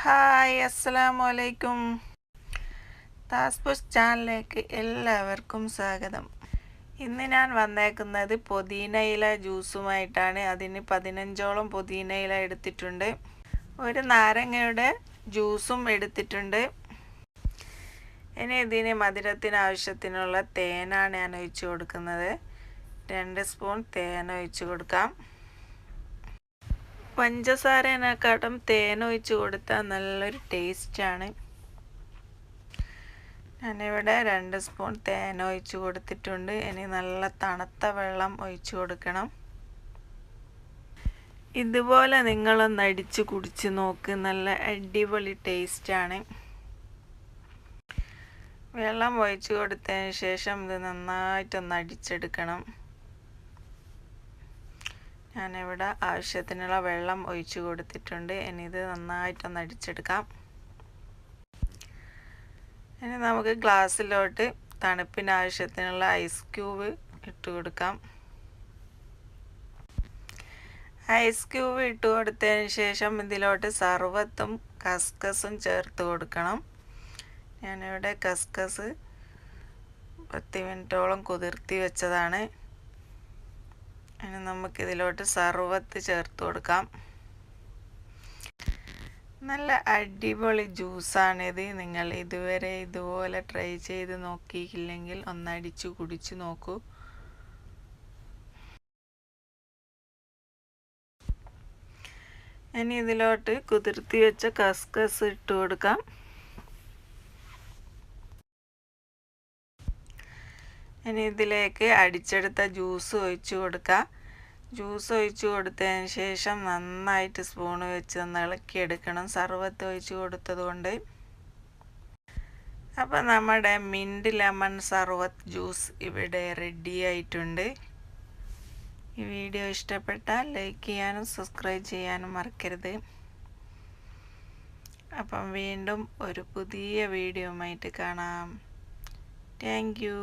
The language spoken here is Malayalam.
ഹായ്, അസ്സലാമു അലൈക്കും. താസ്പുസ് ചാനലിലേക്ക് എല്ലാവർക്കും സ്വാഗതം. ഇന്ന് ഞാൻ വന്നേക്കുന്നത് പുതിനയില ജ്യൂസുമായിട്ടാണ്. അതിന് 15ഓളം പുതിനയില എടുത്തിട്ടുണ്ട്. ഒരു നാരങ്ങയുടെ ജ്യൂസും എടുത്തിട്ടുണ്ട്. ഇനി ഇതിന് മധുരത്തിന് ആവശ്യത്തിനുള്ള തേനാണ് ഞാൻ ഒഴിച്ചു കൊടുക്കുന്നത്. 2 സ്പൂൺ തേൻ ഒഴിച്ചു കൊടുക്കാം. പഞ്ചസാരേനെക്കാട്ടും തേൻ ഒഴിച്ച് കൊടുത്താൽ നല്ലൊരു ടേസ്റ്റാണ്. ഞാനിവിടെ 2 സ്പൂൺ തേൻ ഒഴിച്ച് കൊടുത്തിട്ടുണ്ട്. ഇനി നല്ല തണുത്ത വെള്ളം ഒഴിച്ചു കൊടുക്കണം. ഇതുപോലെ നിങ്ങളൊന്ന് അടിച്ച് കുടിച്ച് നോക്ക്, നല്ല അടിപൊളി ടേസ്റ്റാണ്. വെള്ളം ഒഴിച്ചു കൊടുത്തതിന് ശേഷം ഇത് നന്നായിട്ടൊന്ന് അടിച്ചെടുക്കണം. ഞാനിവിടെ ആവശ്യത്തിനുള്ള വെള്ളം ഒഴിച്ചു കൊടുത്തിട്ടുണ്ട്. ഇനി ഇത് നന്നായിട്ടൊന്ന് അടിച്ചെടുക്കാം. ഇനി നമുക്ക് ഗ്ലാസ്സിലോട്ട് തണുപ്പിന് ആവശ്യത്തിനുള്ള ഐസ് ക്യൂബ് ഇട്ട് കൊടുക്കാം. ഐസ് ക്യൂബ് ഇട്ട് കൊടുത്തതിന് ശേഷം ഇതിലോട്ട് സർവത്തും കസ്കസും ചേർത്ത് കൊടുക്കണം. ഞാനിവിടെ കസ്കസ് 10 മിനിറ്റോളം കുതിർത്തി വെച്ചതാണ്. ഇനി നമുക്കിതിലോട്ട് സർവത്ത് ചേർത്ത് കൊടുക്കാം. നല്ല അടിപൊളി ജ്യൂസാണിത്. നിങ്ങൾ ഇതുവരെ ഇതുപോലെ ട്രൈ ചെയ്ത് നോക്കിയില്ലെങ്കിൽ ഒന്ന് അടിച്ചു കുടിച്ച് നോക്കൂ. ഇനി ഇതിലോട്ട് കുതിർത്തി വെച്ച കസ്കസ് ഇട്ട് കൊടുക്കാം. ഇനി ഇതിലേക്ക് അടിച്ചെടുത്ത ജ്യൂസ് ഒഴിച്ചു കൊടുക്കാം. ജ്യൂസ് ഒഴിച്ചു കൊടുത്തതിന് ശേഷം നന്നായിട്ട് സ്പൂണ് വെച്ച് ഒന്ന് ഇളക്കിയെടുക്കണം, സർവത്ത് ഒഴിച്ചു കൊടുത്തത് കൊണ്ട്. അപ്പോൾ നമ്മുടെ മിൻറ്റ് ലെമൺ സർവത്ത് ജ്യൂസ് ഇവിടെ റെഡി ആയിട്ടുണ്ട്. ഈ വീഡിയോ ഇഷ്ടപ്പെട്ടാൽ ലൈക്ക് ചെയ്യാനും സബ്സ്ക്രൈബ് ചെയ്യാനും മറക്കരുത്. അപ്പം വീണ്ടും ഒരു പുതിയ വീഡിയോയുമായിട്ട് കാണാം. Thank you.